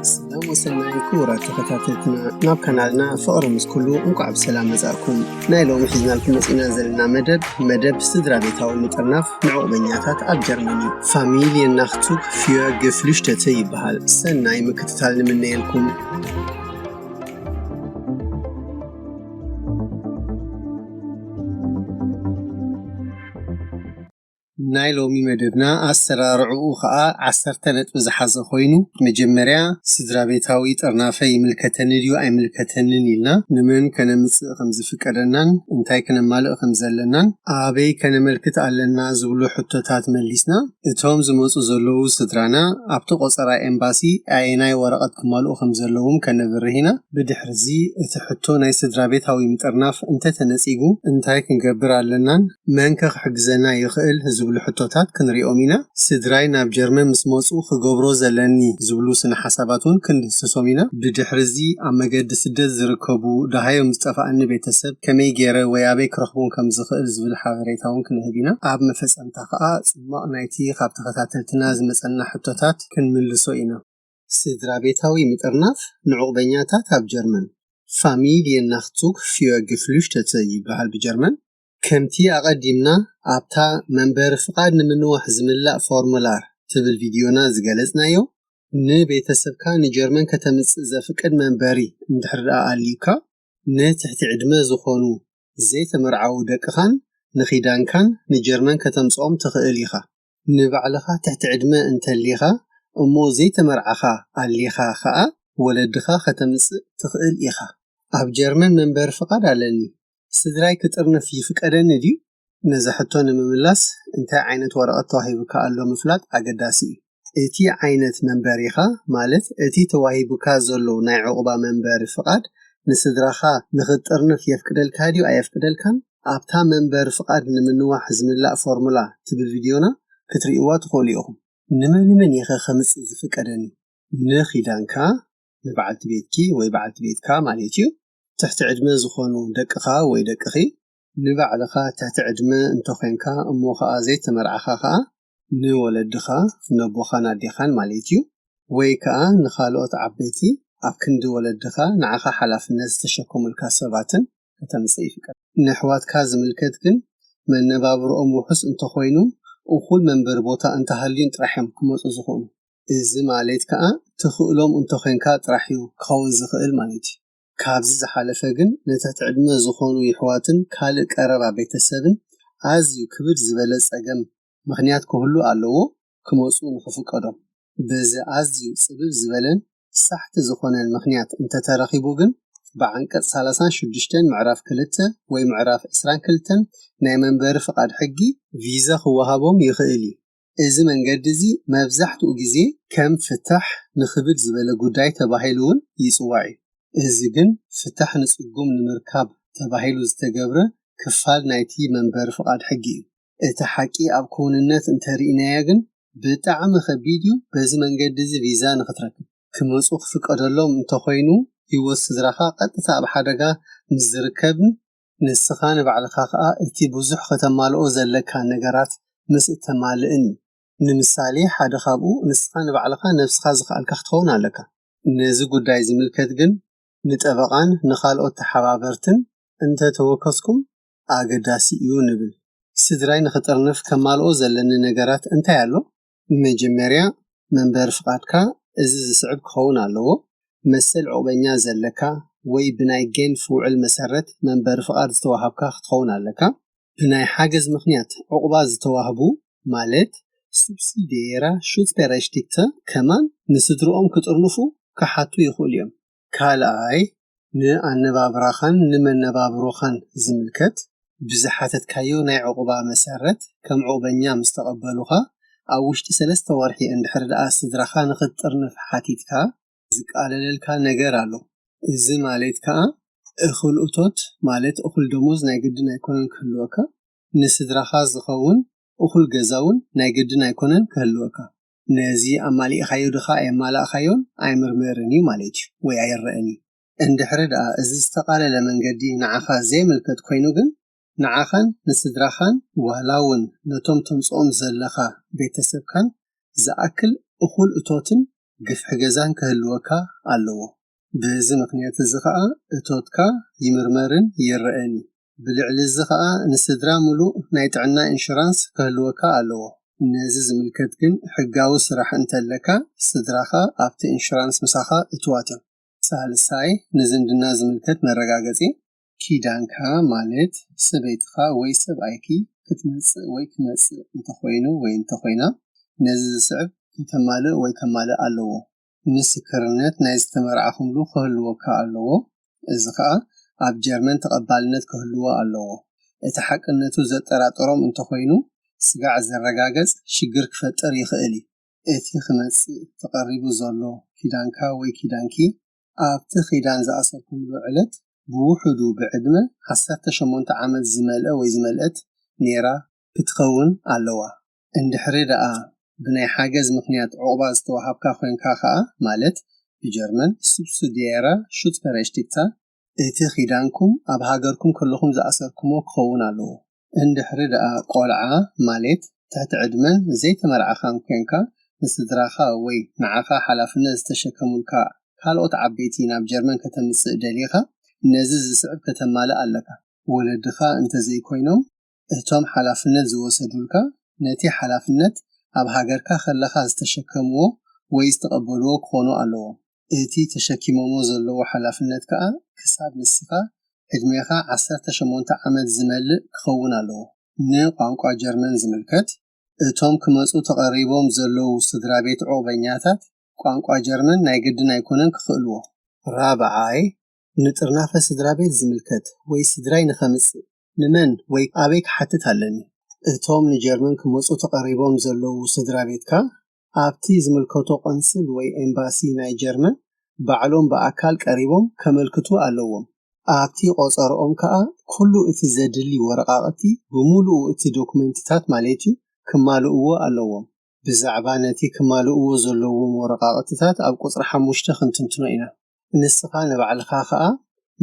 سلام وسلام كورة تخطاتتنا ناب كانالنا فقر مسكلو انقع بسلام مزاكم نايلو محزنا لكم مسئنا زلنا مدب سدرا بيتاول مطرناف نعو بنياتات اب جرماني فاميلي الناختوك فيو قفلشتة يبهال سناي مكتتال من نيلكم نايلومي مدبنا أسرارعو خاء عسرتنت بزحازة خوينو مجمريا سدرا بيتاوي ترنافي ملكتن ديو أي ملكتن نيلنا نمن كنمس خمز فكرنان انتاي كنمالق خمزلنان آبي كنملكت علنا زولو حطوتات مليسنا اتهم زموصو زلو سدرانا ابتو قصرا امباسي ايناي ورقت كمالو خمزلوهم كنبرهنا بدحرزي اتحطو ناي سدرا بيتاوي مترناف انت تنسيقو انتاي كنقبر علنان منكخ حقزنا يخيل زبلو حطوتات كنريومينا سدراي ناب جرمن مسموصو خغبرو زلني زبلو سن حساباتون كندسسومينا بدحرزي امغد سدد زركبو دهايو مصطفاني بيتسب كمي غيره ويابي كرخبون كم زخل زبل حبريتاون كنهبينا اب مفصمتا خا صما نايتي خاب تخاتلتنا زمصنا حطوتات كنملسو اينا سدرا بيتاوي مترناف نعوبنياتات اب جرمن فاميلي ناختوك فيو geflüchtete يبحال بجرمن كمتي أقدمنا أبتا منبر فقاد نمنوح زملاء فورمولار تبل فيديونا زغلزنايو نبيتسبكا نجرمن كتمس زفقد منبري ندحر آليكا نتحت عدمه زخونو زيت مرعاو دقخان نخيدان كان نجرمن كتمسقوم تخيليخا نبعلخا تحت عدمه انتليخا امو زيت مرعخا آليخا خا ولدخا ختمس تخيليخا أب جرمن منبر فقاد علني سدراي كترنا في فكرن دي نزحتون مملاس انت عينت ورقه توهيبك الله مفلات اقداسي اتي عينت منبريخا مالت اتي توهيبك زلو ناي عقبه منبر فقاد نسدراخا نخطرنا في يفكدل كاديو ايفكدل كان ابتا منبر فقاد نمنوا حزم الله فورمولا تبل فيديونا كتريوا تخوليهم نمن يخ خمس فكرني نخيدانكا نبعت بيتكي ويبعت بيتكا مالتيو تحت عدمه زخونو دقخا وي دقخي نبعلخا تحت عدمه انتو خينكا اموخا زيت مرعخا خا نولدخا نبوخا ناديخان ماليتيو وي كا نخالوت عبيتي ابكند ولدخا نعخا حلافنس تشكم الكاسباتن كتمصي فكر نحوات كاز ملكتكن من نبابر اموحس انتو خوينو وخول منبر بوتا انت هالين ترحم كموصو زخونو از ماليت كا تخولهم انتو خينكا ترحيو كون زخيل ماليتي كابز زحالفه ግን ነታት ዕድመ ዝኾኑ ይሕዋትን ካልእ ቀረባ ቤተሰብን ኣዝዩ ክብር ዝበለ ፀገም ምኽንያት ክህሉ ኣለዎ ክመፁ ንኽፍቀዶም በዚ ኣዝዩ ጽብብ ዝበለን ሳሕቲ ዝኾነን ምኽንያት እንተተረኺቡ ግን በዓንቀጽ 36 ምዕራፍ 2 ወይ ምዕራፍ 22 ናይ መንበሪ ፍቃድ ሕጊ ቪዛ ክወሃቦም ይኽእል እዩ እዚ መንገዲ እዚ መብዛሕትኡ ግዜ ከም ፍታሕ ንኽብር ዝበለ ጉዳይ ተባሂሉን ይጽዋዕ እዚ ግን ፍታሕ ንጽጉም ንምርካብ ተባሂሉ ዝተገብረ ክፋል ናይቲ መንበር ፍቃድ ሕጊ እቲ ሓቂ ኣብ ኮንነት እንተሪእናያ ግን ብጣዕሚ ከቢድ እዩ በዚ መንገዲ እዚ ቪዛ ንኽትረክብ ክመፁ ክፍቀደሎም እንተኮይኑ ህይወት ስድራኻ ቀጥታ ኣብ ሓደጋ ምዝርከብን ንስኻ ንባዕልኻ ከዓ እቲ ብዙሕ ከተማልኦ ዘለካ ነገራት ምስ እተማልእን ንምሳሌ ሓደ ካብኡ ንስኻ ንባዕልኻ ነፍስኻ ዝኽኣልካ ክትኸውን ኣለካ ነዚ ጉዳይ ዝምልከት ግን نتابعان نخالقو تحابرتن انت توكسكم አገዳሲ እዩ ንብል ስድራይ ንኽጥርንፍ ከማልኦ ዘለና ነገራት እንታይ ኣሎ መጀመርያ መንበር ፍቃድካ እዚ ዝስዕብ ክኸውን ኣለዎ መሰል ዑበኛ ዘለካ ወይ ብናይ ጌን ፍውዕል መሰረት መንበር ፍቃድ ዝተዋሃብካ ክትኸውን ኣለካ ብናይ ሓገዝ ምኽንያት ዕቁባ ዝተዋህቡ ማለት ሱብሲዲየራ ሹትበረሽቲክተ ከማን ንስድሮኦም ክጥርንፉ ክሓቱ ይኽእሉ እዮም ካልኣይ ንኣነባብራኻን ንመነባብሮኻን ዝምልከት ብዝሓተትካዮ ናይ ዕቁባ መሰረት ከም ዑበኛ ምስተቐበሉኻ ኣብ ውሽጢ 3 ወርሒ እንድሕር ደኣ ስድራኻ ንኽጥርንፍ ሓቲትካ ዝቃለለልካ ነገር ኣሎ እዚ ማለት ከዓ እኹል እቶት ማለት እኹል ደሞዝ ናይ ግድን ኣይኮነን ክህልወካ ንስድራኻ ዝኸውን እኹል ገዛውን ናይ ግድን ኣይኮነን ክህልወካ ነዚ ኣማሊእኻዮ ድኻ ኣየማላእኻዮን ኣይምርምርን እዩ ማለት እዩ ወይ ኣይረአን እዩ እንድሕር ደኣ እዚ ዝተቃለለ መንገዲ ንዓኻ ዘይምልከት ኮይኑ ግን ንዓኻን ንስድራኻን ዋላውን ነቶም ተምፅኦም ዘለኻ ቤተሰብካን ዝኣክል እኹል እቶትን ግፍሕ ገዛን ክህልወካ ኣለዎ በዚ ምክንያት እዚ ከዓ እቶትካ ይምርመርን ይርአን ብልዕሊ እዚ ከዓ ንስድራ ሙሉእ ናይ ጥዕና ኢንሹራንስ ክህልወካ ኣለዎ ነዚ ዝምልከት ግን ሕጋዊ ስራሕ እንተለካ ስድራኻ ኣብቲ ኢንሹራንስ ምሳኻ እትዋት እዮም ሳልሳይ ንዝምድና ዝምልከት መረጋገፂ ኪዳንካ ማለት ሰበይትኻ ወይ ሰብኣይኪ ክትመጽእ ወይ ክመጽእ እንተኾይኑ ወይ እንተኾይና ነዚ ዝስዕብ ከተማልእ ወይ ከማልእ ኣለዎ ምስክርነት ናይ ዝተመርዓኹምሉ ክህልወካ ኣለዎ እዚ ከዓ ኣብ ጀርመን ተቐባልነት ክህልዎ ኣለዎ እቲ ሓቅነቱ ዘጠራጥሮም እንተኾይኑ ስጋዕ ዘረጋገጽ ሽግር ክፈጠር ይኽእል እቲ ክመጽእ ተቐሪቡ ዘሎ ኪዳንካ ወይ ኪዳንኪ ኣብቲ ኺዳን ዝኣሰርኩምሉ ዕለት ብውሕዱ ብዕድመ 18 ዓመት ዝመልአ ወይ ዝመልአት ኔራ ክትኸውን ኣለዋ እንድሕሪ ደኣ ብናይ ሓገዝ ምክንያት ዕቑባ ዝተዋሃብካ ኮይንካ ከዓ ማለት ብጀርመን ሱብሲዲየራ ሹትበረሽቲክታ እቲ ኺዳንኩም ኣብ ሃገርኩም ከለኹም ዝኣሰርኩሞ ክኸውን ኣለዎ እንድሕሪ ደኣ ቆልዓ ማለት ትሕቲ ዕድመን ዘይተመርዓኻን ኮይንካ ንስድራኻ ወይ ንዓኻ ሓላፍነት ዝተሸከሙልካ ካልኦት ዓበይቲ ናብ ጀርመን ከተምጽእ ደሊኻ ነዚ ዝስዕብ ከተማልእ ኣለካ ወለድኻ እንተዘይኮይኖም እቶም ሓላፍነት ዝወሰዱልካ ነቲ ሓላፍነት ኣብ ሃገርካ ከለኻ ዝተሸከምዎ ወይ ዝተቐበልዎ ክኾኑ ኣለዎ እቲ ተሸኪሞሞ ዘለዎ ሓላፍነት ከዓ ክሳብ ንስኻ ዕድሜኻ 18 ዓመት ዝመልእ ክኸውን ኣለዎ ንቋንቋ ጀርመን ዝምልከት እቶም ክመፁ ተቐሪቦም ዘለዉ ስድራ ቤት ዕቑበኛታት ቋንቋ ጀርመን ናይ ግድን ኣይኮነን ክኽእልዎ ራብዓይ ንጥርናፈ ስድራ ቤት ዝምልከት ወይ ስድራይ ንኸምጽእ ንመን ወይ ኣበይ ክሓትት ኣለኒ እቶም ንጀርመን ክመፁ ተቐሪቦም ዘለዉ ስድራ ቤትካ ኣብቲ ዝምልከቶ ቆንስል ወይ ኤምባሲ ናይ ጀርመን ባዕሎም ብኣካል ቀሪቦም ከመልክቱ ኣለዎም ኣብቲ ቆፀርኦም ከዓ ኩሉ እቲ ዘድሊ ወረቓቕቲ ብምሉኡ እቲ ዶክመንትታት ማለት እዩ ክማልእዎ ኣለዎም ብዛዕባ ነቲ ክማልእዎ ዘለዎም ወረቓቕትታት ኣብ ቁፅሪ 5 ክንትንትኖ ኢና ንስኻ ንባዕልኻ ከዓ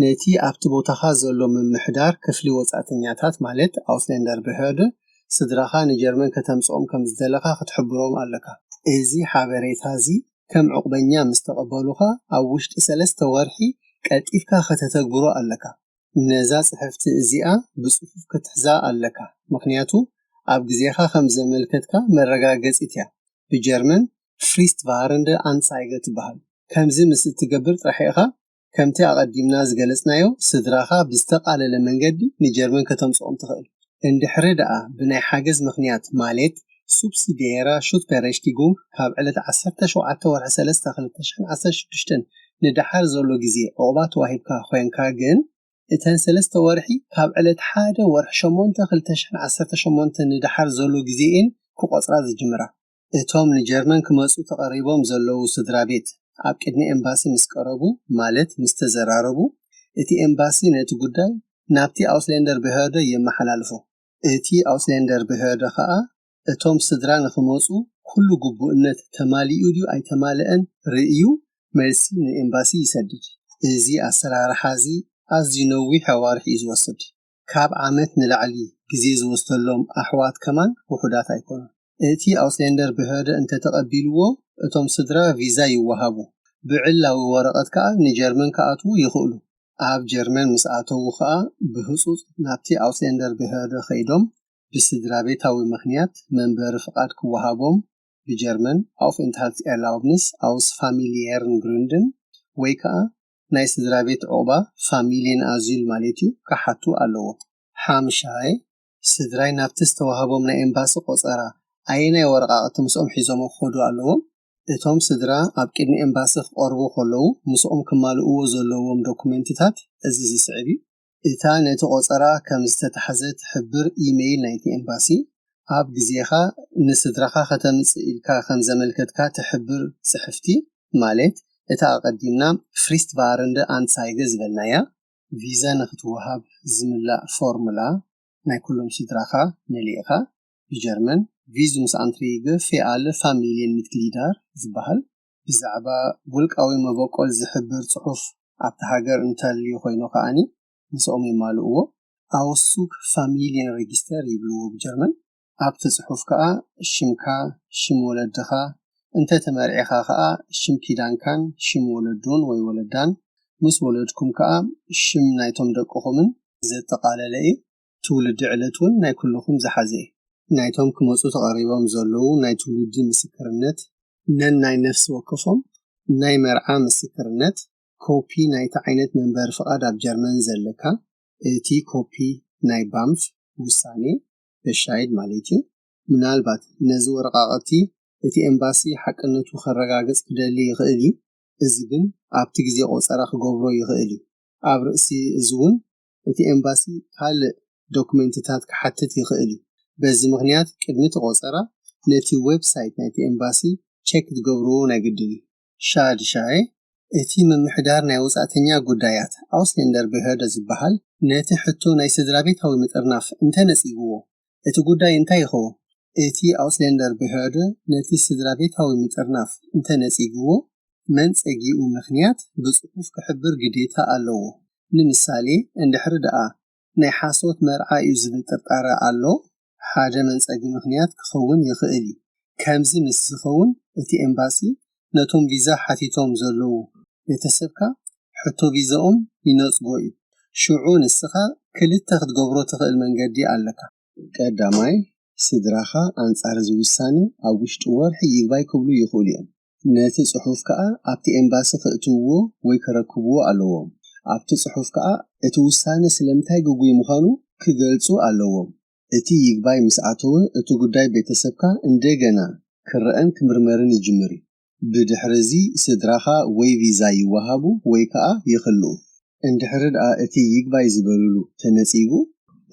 ነቲ ኣብቲ ቦታኻ ዘሎ ምምሕዳር ክፍሊ ወጻእተኛታት ማለት ኣውስሌንደር ብሄርደ ስድራኻ ንጀርመን ከተምጽኦም ከም ዝደለኻ ክትሕብሮም ኣለካ እዚ ሓበሬታ እዚ ከም ዕቑበኛ ምስ ተቐበሉኻ ኣብ ውሽጢ 3 ወርሒ ቀልጢፍካ ከተተግብሮ ኣለካ ነዛ ጽሕፍቲ እዚኣ ብጽፉፍ ክትሕዛ ኣለካ ምክንያቱ ኣብ ግዜኻ ከም ዘመልከትካ መረጋገፂት እያ ብጀርመን ፍሪስት ዋረንደ አንሳይገ ትበሃል ከምዚ ምስ እትገብር ጥራሕኻ ከምቲ ኣቐዲምና ዝገለጽናዮ ስድራኻ ብዝተቓለለ መንገዲ ንጀርመን ከተምጽኦም ትኽእል እንድሕሪ ደኣ ብናይ ሓገዝ ምክንያት ማለት ሱብሲዲየራ ሹትበረሽቲጉም ካብ ዕለት 17 ወርሒ 3 2016 ንድሓር ዘሎ ግዜ ዕቑባ ተዋሂብካ ኮይንካ ግን እተን 3 ወርሒ ካብ ዕለት 1 ወርሒ 8 2018 ንድሓር ዘሎ ግዜን ክቆፅራ ዝጅምራ እቶም ንጀርመን ክመፁ ተቐሪቦም ዘለዉ ስድራ ቤት ኣብ ቅድሚ ኤምባሲ ምስ ቀረቡ ማለት ምስ ተዘራረቡ እቲ ኤምባሲ ነቲ ጉዳይ ናብቲ ኣውስሌንደር ብሄርደ የመሓላልፎ እቲ ኣውስሌንደር ብሄርደ ከዓ እቶም ስድራ ንኽመፁ ኩሉ ግቡእነት ተማሊኡ ድዩ ኣይተማልአን ርእዩ መልሲ ንኤምባሲ ይሰድድ እዚ ኣሰራርሓ እዚ ኣዝዩ ነዊሕ ኣዋርሒ እዩ ዝወስድ ካብ ዓመት ንላዕሊ ግዜ ዝወስደሎም ኣሕዋት ከማን ውሑዳት ኣይኮኑን እቲ ኣውስሌንደር ብሄርደ እንተተቐቢልዎ እቶም ስድራ ቪዛ ይወሃቡ ብዕላዊ ወረቐት ከዓ ንጀርመን ከኣትዉ ይኽእሉ ኣብ ጀርመን ምስ ኣተዉ ከዓ ብህፁፅ ናብቲ ኣውስሌንደር ብሄርደ ኸይዶም ብስድራ ቤታዊ ምክንያት መንበሪ ፍቃድ ክወሃቦም ብጀርመን ኣውፍኤንትሃልት ኤርላውብንስ ኣውስ ፋሚሊየርን ግሩንድን ወይ ከዓ ናይ ስድራ ቤት ዕቑባ ፋሚሊን ኣዚል ማለት እዩ ክሓቱ ኣለዎ ሓምሻይ ስድራይ ናብቲ ዝተዋሃቦም ናይ ኤምባሲ ቆፀራ ኣየናይ ወረቓቕቲ ምስኦም ሒዞም ክኸዱ ኣለዎም እቶም ስድራ ኣብ ቅድሚ ኤምባሲ ክቐርቡ ከለዉ ምስኦም ክማልእዎ ዘለዎም ዶኩሜንትታት እዚ ዝስዕብ እዩ እታ ነቲ ቆፀራ ከም ዝተታሕዘ ትሕብር ኢሜይል ናይቲ ኤምባሲ ኣብ ግዜኻ ንስድራኻ ከተምጽእ ኢልካ ከም ዘመልከትካ ትሕብር ጽሕፍቲ ማለት እታ ኣቐዲምና ፍሪስት ዋረንደ አንሳይገ ዝበልናያ ቪዛ ንኽትወሃብ ዝምላእ ፎርሙላ ናይ ኩሎም ስድራኻ መሊእኻ ብጀርመን ቪዙምስ አንትሪገ ፊ ኣለ ፋሚሊየን ሚትግሊዳር ዝበሃል ብዛዕባ ውልቃዊ መበቆል ዝሕብር ጽሑፍ ኣብቲ ሃገር እንተልዩ ኮይኑ ከዓኒ ንስኦም ይማልእዎ ኣውሱክ ፋሚሊየን ሬጊስተር ይብልዎ ብጀርመን ኣብቲ ጽሑፍ ከዓ ሽምካ ሽም ወለድኻ انت تمرعيخا خا شم كيدانكان شم ولدون وي ولدان مس ولدكم كا شم نايتوم دقخومن زتقاللئ تولد علتون ناي كلكم زحازي نايتوم كمصو تقريبام زلو ناي تولد مسكرنت ناي نفس وقفهم ناي مرعى مسكرنت كوبي ناي تعينت منبر فقاد اب جرمن زلكا تي كوبي ناي بامف وساني بشايد مالتي منالبات نزو ورقاقتي اتي امباسي حقنتو خرغاغص كدلي يخئلي ازبن ابتي غزي قصرا خغبرو يخئلي اب راسي ازون اتي امباسي قال دوكمنتات كحتت يخئلي بزي مغنيات قدمت قصرا نتي ويب سايت نتي امباسي تشيك تغبرو ناغدلي شاد شاي اتي من محدار ناي وصاتنيا غدايات اوسلندر بهدا زبحال نتي حتو ناي سدرابيتاوي مطرناف انت نصيبو اتي غداي انت يخو اتي اوسلندر بهدا نتي سدرابيتاوي مطرناف انت نصيبو من صقيو مخنيات بصفوف كحبر غديتا الله نمثالي اند حردአ ناي حاسوت مرعى يزبل تطاره الله حاجه من صقي مخنيات كخون يخئلي كمزي مسخون اتي امباسي نتوم فيزا حتيتوم زلو يتسبكا حتو فيزاهم ينصبوي شعون السخا كلتا خدغبرو تخيل منغدي علكا قداماي سدراخا انصار زوساني او وشط ورح يغباي كبلو يخوليان نتي صحوف كا ابتي امباسي فاتوو وي كركبو علوهم ابتي صحوف كا اتو وساني سلمتاي غوي مخانو كغلصو علوهم اتي يغباي مسعتو اتو غداي بيتسبكا اندغنا كرئن كمرمرن يجمري بدحرزي سدراخا وي فيزا يوهابو وي كا يخلو اندحرد اتي يغباي زبللو تنصيبو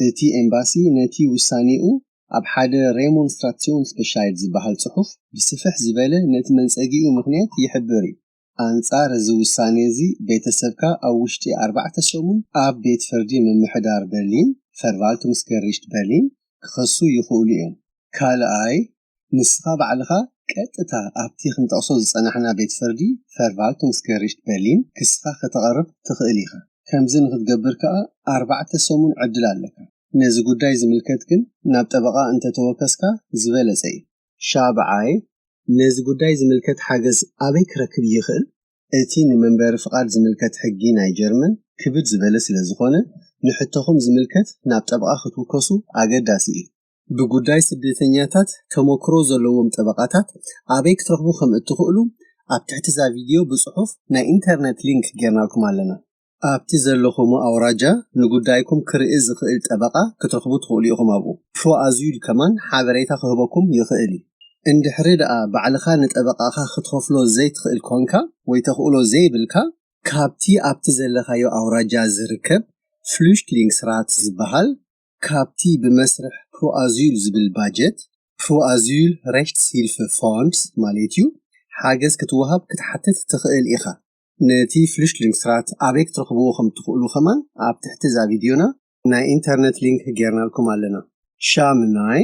اتي امباسي نتي وسانيو اب حدا ريمونستراسيون سبيشال زبحال صحف بصفح زباله نت منصقيو مخنيات يحبري انصار زوسانيزي بيتسبكا او وشتي 4 سمون اب بيت فردي من محدار برلين فرفالتو مسكريشت برلين خصو يخوليهم كالاي نسخه بعلها قطتا ابتي خنطقسو زصنحنا بيت فردي فرفالتو مسكريشت برلين كسخه خطقرب تخيليخا كمزن خدغبر كا 4 سمون عدل عليك نزي غداي زملكتكن ناب طبقه انت توكسكا زبلصي شابعاي نزي غداي زملكت حاجز ابي كركب يخل اتي منبر فقاد زملكت حقي ناي جرمن كبد زبلس لزخونه نحتخم زملكت ناب طبقه خطوكسو اگداسي بغداي سدتنياتات تموكرو زلوم طبقاتات ابي كترخبو خم اتخلو اب تحت ذا فيديو بصحف نا انترنت لينك جرنالكم علينا ابتي زلخوم اوراجا نغدايكم كرئز خيل طبقه كترخبو تخوليكم ابو فو ازيل كمان حبريتا خهبكم يخيلي اندحرد بعلخا نطبقاخا خطخفلو زيت خيل كونكا وي تخولو زي بلكا كابتي ابتي زلخايو اوراجا زركب فلوشتلينغ سرات زبحال كابتي بمسرح برو ازيل زبل باجت برو ازيل ريشت هيلفه فوندز ماليتيو حاجز كتوهب كتحتت تخيل ايخا نتي فلوشتلينغ سرات ابيك ترخبوهم تخولو كمان اب تحت ذا فيديونا نا انترنت لينك جيرنالكم علينا شامناي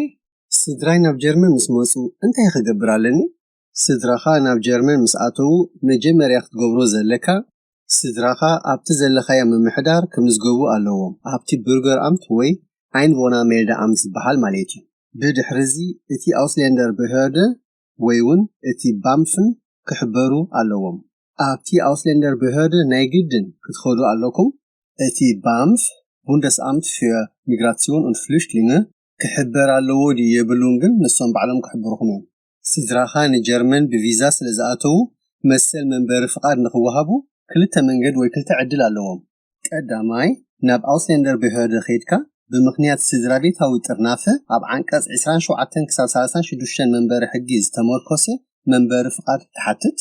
سدراي ناب جيرمن مسموصو انت يخغبرالني سدراخا ناب جيرمن مساتو مجمريا خغبرو زلكا سدراخا ابت زلخايا ممحدار كمزغبو علوهم ابتي برجر امت وي عين بونا ميلدا امس بحال ماليتي بدحرزي اتي اوسلندر بهرده ويون اتي بامفن كحبرو علوهم ابتي اوسلندر بهرده نايجدن كتخودو علوكم اتي بامف بوندسامت für Migration und Flüchtlinge كحبر علو دي يبلونغن نسون بعلم كحبرهم سدراخان جرمن بفيزا سلازاتو مسل منبر فقاد نخوهابو كلتا منجد وي كلتا عدل علوهم قداماي ناب اوسلندر بهرده خيدكا بمخنيات سدرابيتاوي طرنافه اب عنقص 27 كساب 36 منبر حجي زتمركسه منبر فقاد تحتت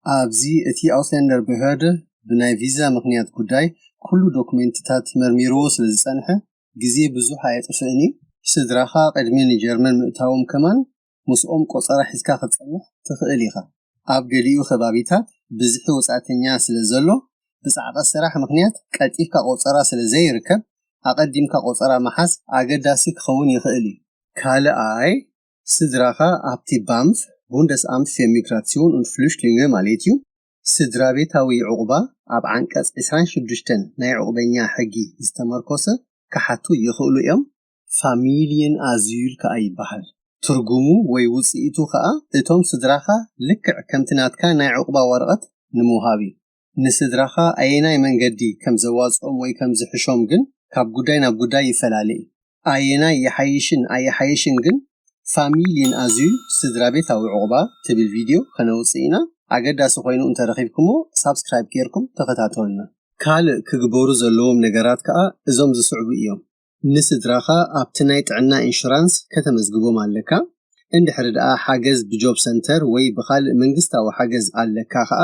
ابزي اتي اوسلندر بهرده بناي فيزا مخنيات غداي كل دوكمنتات مرميرو سلازصنحه غزي بزو حيطفني سدراخا قدمي جرمن متاوم كمان مسؤوم قصره حسكا خصنح تخيليخا اب غليو خبابيታት بزح وصاتنيا سلازلو بصعقه سراح مخنيات قطيفكا قصره سلازي يركب اقديمكا قصره محاس اگداسي خون يخيلي كالاي سدراخا ابتي بامف بوندسامت für Migration und Flüchtlinge ماليتيو سدرابيتاوي عقبه اب عنقص 26 ناي عقبنيا حقي استمركوسه كحتو يخولو يم فاميليين ازيل كاي بحال ትርጉሙ ወይ ውጽኢቱ ከዓ እቶም ስድራኻ ልክዕ ከምቲ ናትካ ናይ ዕቁባ ወረቐት ንምውሃብ እዩ። ንስድራኻ ኣየናይ መንገዲ ከም ዘዋጽኦም ወይ ከም ዝሕሾም ግን ካብ ጉዳይ ናብ ጉዳይ ይፈላለ። ኣየናይ የሓይሽን ኣየሓይሽን ግን ፋሚሊን ኣዝዩ ስድራ ቤታዊ ዕቁባ ትብል ቪድዮ ከነውፅእ ኢና። ኣገዳሲ ኮይኑ እንተረኺብኩሞ ሳብስክራይብ ጌርኩም ተኸታተሉና። ካልእ ክግበሩ ዘለዎም ነገራት ከዓ እዞም ዝስዕቡ እዮም። ንስድራኻ ኣብቲ ናይ ጥዕና ኢንሹራንስ ከተመዝግቦም ኣለካ። እንድሕሪ ደኣ ሓገዝ ብጆብ ሰንተር ወይ ብኻልእ መንግስታዊ ሓገዝ ኣለካ ከዓ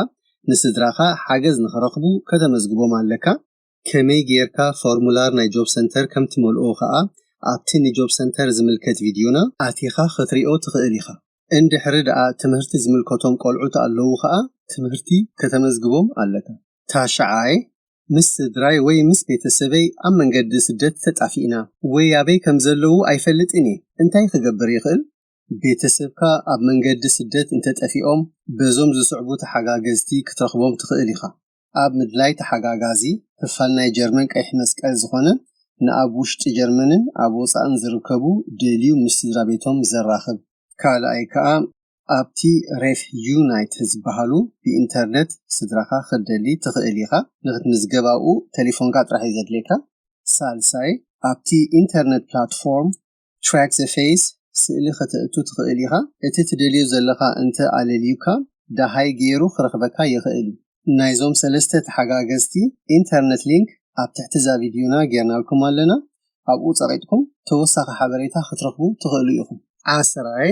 ንስድራኻ ሓገዝ ንኽረኽቡ ከተመዝግቦም ኣለካ። ከመይ ጌርካ ፎርሙላር ናይ ጆብ ሰንተር ከም ትመልኦ ከዓ ኣብቲ ንጆብ ሰንተር ዝምልከት ቪድዮና ኣቲኻ ክትሪኦ ትኽእል ኢኻ። እንድሕሪ ደኣ ትምህርቲ ዝምልከቶም ቆልዑት ኣለዉ ከዓ ትምህርቲ ከተመዝግቦም ኣለካ። ታሽዓይ ምስ ስድራይ ወይ ምስ ቤተሰበይ ኣብ መንገዲ ስደት ተጣፊእና ወይ ኣበይ ከም ዘለዉ ኣይፈልጥን እየ እንታይ ክገብር ይኽእል? ቤተሰብካ ኣብ መንገዲ ስደት እንተጠፊኦም በዞም ዝስዕቡ ተሓጋገዝቲ ክትረኽቦም ትኽእል ኢኻ። ኣብ ምድላይ ተሓጋጋዚ ክፋል ናይ ጀርመን ቀይሕ መስቀል ዝኾነ ንኣብ ውሽጢ ጀርመንን ኣብ ወፃእን ዝርከቡ ደልዩ ምስ ስድራ ቤቶም ዘራኽብ። ካልኣይ ከዓ ኣብቲ ሬፍ ዩናይት ዝበሃሉ ብኢንተርኔት ስድራኻ ክደሊ ትኽእል ኢኻ። ንኽትምዝገባኡ ቴሌፎንካ ጥራሕ እዩ ዘድልየካ። ሳልሳይ ኣብቲ ኢንተርኔት ፕላትፎርም ትራክ ዘ ፌስ ስእሊ ከተእቱ ትኽእል ኢኻ። እቲ ትደልዮ ዘለኻ እንተ ኣለልዩካ ዳሃይ ገይሩ ክረኽበካ ይኽእል እዩ። ናይዞም ሰለስተ ተሓጋገዝቲ ኢንተርኔት ሊንክ ኣብ ትሕቲ ዛ ቪድዮና ጌርናልኩም ኣለና። ኣብኡ ፀቂጥኩም ተወሳኺ ሓበሬታ ክትረኽቡ ትኽእሉ ኢኹም። ዓስራይ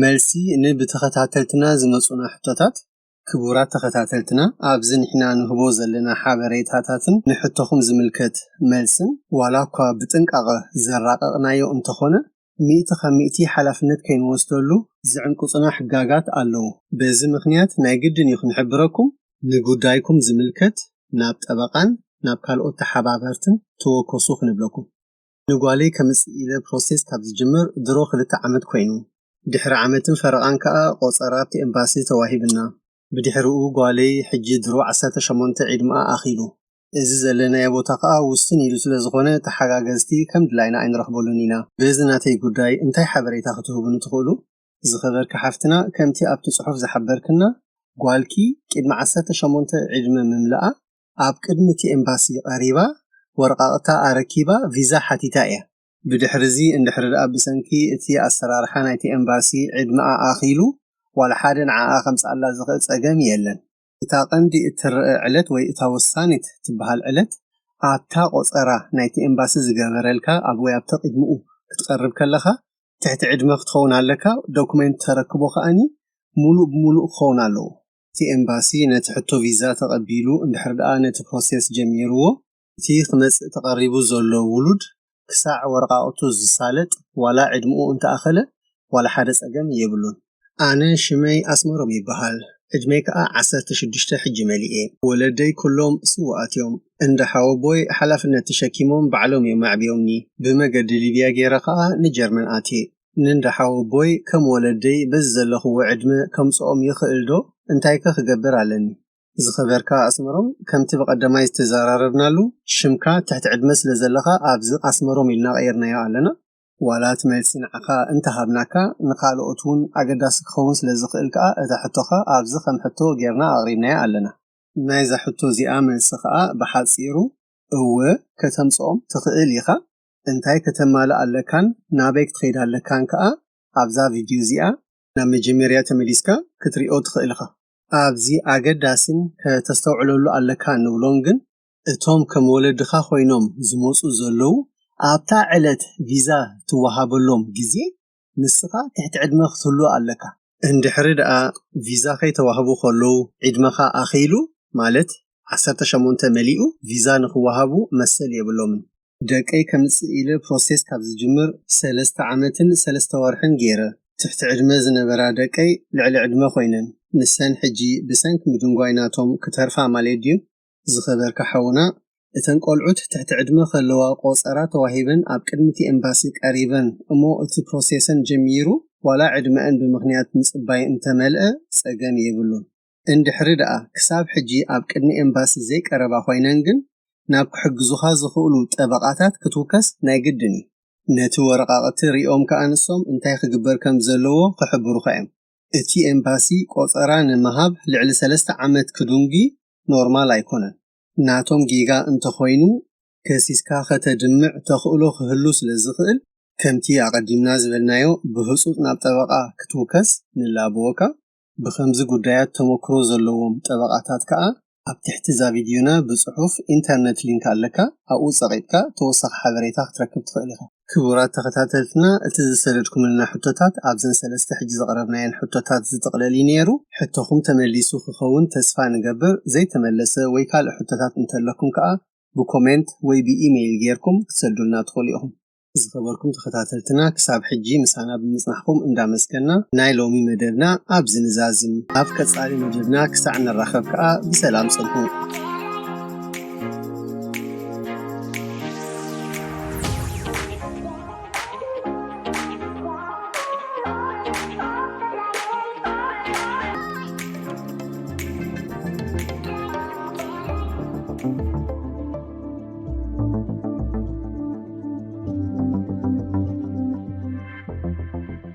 መልሲ ንብተኸታተልትና ዝመፁና ሕቶታት። ክቡራት ተኸታተልትና ኣብዚ ንሕና ንህቦ ዘለና ሓበሬታታትን ንሕቶኹም ዝምልከት መልስን ዋላ እኳ ብጥንቃቐ ዘራቐቕናዮ እንተኾነ 100% ሓላፍነት ከይንወስደሉ ዝዕንቁፅና ሕጋጋት ኣለዉ። በዚ ምክንያት ናይ ግድን እዩ ክንሕብረኩም ንጉዳይኩም ዝምልከት ናብ ጠበቃን ናብ ካልኦት ተሓባበርትን ተወከሱ ክንብለኩም። ንጓለይ ከምፅእ ኢለ ፕሮሴስ ካብ ዝጅምር ድሮ 2 ዓመት ኮይኑ ድሕሪ ዓመትን ፈረቓን ከዓ ቆፀራብቲ ኤምባሲ ተዋሂብና ብድሕሪኡ ጓለይ ሕጂ ድሮ 18 ዒድምኣ ኣኺሉ። እዚ ዘለናዮ ቦታ ከዓ ውስን ኢሉ ስለ ዝኾነ ተሓጋገዝቲ ከም ድላይና ኣይንረኽበሉን ኢና። በዚ ናተይ ጉዳይ እንታይ ሓበሬታ ክትህቡን ትኽእሉ? ዝኸበርካ ሓፍትና ከምቲ ኣብቲ ጽሑፍ ዝሓበርክና ጓልኪ ቅድሚ 18 ዒድመ ምምላኣ ኣብ ቅድሚ እቲ ኤምባሲ ቀሪባ ወረቓቕታ ኣረኪባ ቪዛ ሓቲታ እያ። ብድሕሪዚ እንድሕሪ ደኣ ብሰንኪ እቲ ኣሰራርሓ ናይቲ ኤምባሲ ዒድምኣ ኣኺሉ ዋላ ሓደ ንዓኣ ከምፅኣላ ዝኽእል ፀገም የለን። እታ ቀንዲ እትርአ ዕለት ወይ እታ ወሳኒት ትበሃል ዕለት ኣብታ ቆፀራ ናይቲ ኤምባሲ ዝገበረልካ ኣብ ወይ ኣብቲ ቅድሚኡ ክትቀርብ ከለኻ ትሕቲ ዕድመ ክትኸውን ኣለካ። ዶኩሜንት ተረክቦ ከዓኒ ሙሉእ ብሙሉእ ክኸውን ኣለዎ። እቲ ኤምባሲ ነቲ ሕቶ ቪዛ ተቐቢሉ እንድሕሪ ደኣ ነቲ ፕሮሴስ ጀሚርዎ እቲ ክመፅእ ተቐሪቡ ዘሎ ውሉድ ክሳዕ ወረቓቕቱ ዝሳለጥ ዋላ ዕድምኡ እንተኣኸለ ዋላ ሓደ ፀገም የብሉን። ኣነ ሽመይ ኣስመሮም ይበሃል። ዕድመይ ከዓ 16 ሕጂ መሊኤ። ወለደይ ኩሎም ስዋኣት እዮም። እንደ ሓወቦይ ሓላፍነት ተሸኪሞም ባዕሎም እዮም ማዕቢዮምኒ። ብመገዲ ሊብያ ገይረ ከዓ ንጀርመን ኣትየ። ንእንደ ሓወቦይ ከም ወለደይ በዚ ዘለኽዎ ዕድመ ከምፅኦም ይኽእል ዶ? እንታይ ከ ክገብር ኣለኒ? ዝኸበርካ ኣስመሮም ከምቲ በቐዳማይ ዝተዘራረብናሉ ሽምካ ትሕቲ ዕድመ ስለ ዘለኻ ኣብዚ ኣስመሮም ኢልና ቀይርናዮ ኣለና። ዋላ እቲ መልሲ ንዓኻ እንተሃብናካ ንካልኦት እውን ኣገዳሲ ክኸውን ስለ ዝኽእል ከዓ እታ ሕቶኻ ኣብዚ ከም ሕቶ ጌርና ኣቕሪብናያ ኣለና። ናይዛ ሕቶ እዚኣ መልሲ ከዓ ብሓፂሩ እወ ከተምፅኦም ትኽእል ኢኻ። እንታይ ከተማልእ ኣለካን ናበይ ክትኸይድ ኣለካን ከዓ ኣብዛ ቪድዮ እዚኣ ናብ መጀመርያ ተመሊስካ ክትሪኦ ትኽእል ኢኻ። ኣብዚ ኣገዳሲን ከተስተውዕለሉ ኣለካ ንብሎም ግን እቶም ከም ወለድኻ ኮይኖም ዝመፁ ዘለዉ ኣብታ ዕለት ቪዛ ትወሃበሎም ግዜ ንስኻ ትሕቲ ዕድመ ክትህሉ ኣለካ። እንድሕሪ ደኣ ቪዛ ከይተዋህቡ ከለዉ ዕድመኻ ኣኺሉ ማለት 18 መሊኡ ቪዛ ንክወሃቡ መሰል የብሎምን። ደቀይ ከምፅእ ኢለ ፕሮሴስ ካብ ዝጅምር 3 ዓመትን 3 ወርሕን ገይረ። ትሕቲ ዕድመ ዝነበራ ደቀይ ልዕሊ ዕድመ ኮይነን ንሰን ሕጂ ብሰንኪ ምድንጓይ ናቶም ክተርፋ ማለት ድዩ? ዝኸበርካ ሓውና እተን ቆልዑት ትሕቲ ዕድመ ከለዋ ቆፀራ ተዋሂበን ኣብ ቅድሚቲ ኤምባሲ ቀሪበን እሞ እቲ ፕሮሴሰን ጀሚሩ ዋላ ዕድመአን ብምክንያት ምፅባይ እንተመልአ ፀገም የብሉን። እንድሕሪ ደኣ ክሳብ ሕጂ ኣብ ቅድሚ ኤምባሲ ዘይቀረባ ኮይነን ግን ናብ ክሕግዙኻ ዝኽእሉ ጠበቃታት ክትውከስ ናይ ግድን እዩ። ነቲ ወረቃቕቲ ሪኦም ከኣንሶም እንታይ ክግበር ከም ዘለዎ ክሕብሩ ኸዮም እቲ ኤምባሲ ቆፀራ ንምሃብ ልዕሊ 3 ዓመት ክዱንጊ ኖርማል ኣይኮነን ናቶም ጌጋ እንተኾይኑ ከሲስካ ከተድምዕ ተኽእሎ ክህሉ ስለ ዝኽእል ከምቲ ኣቐዲምና ዝበልናዮ ብህፁፅ ናብ ጠበቓ ክትውከስ ንላብወካ ብኸምዚ ጉዳያት ተመክሮ ዘለዎም ጠበቓታት ከዓ ኣብ ትሕቲ ዛ ቪድዮና ብጽሑፍ ኢንተርኔት ሊንክ ኣለካ ኣብኡ ጸቂጥካ ተወሳኺ ሓበሬታ ክትረክብ ትኽእል ኢኻ ክቡራት ተኸታተልትና እቲ ዝሰደድኩምልና ሕቶታት ኣብዘን 3 ሕጂ ዘቕረብናየን ሕቶታት ዝጠቕለል ነይሩ ሕቶኹም ተመሊሱ ክኸውን ተስፋ ንገብር ዘይተመለሰ ወይ ካልእ ሕቶታት እንተለኩም ከዓ ብኮሜንት ወይ ብኢሜይል ጌርኩም ክትሰዱልና ትኽእሉ ኢኹም ዝኸበርኩም ተኸታተልትና ክሳብ ሕጂ ምሳና ብምጽናሕኩም እንዳመስገና ናይ ሎሚ መደብና ኣብ ዝንዛዝም ኣብ ቀጻሊ መደብና ክሳዕ ንራኸብ ከዓ ብሰላም ጽንሑ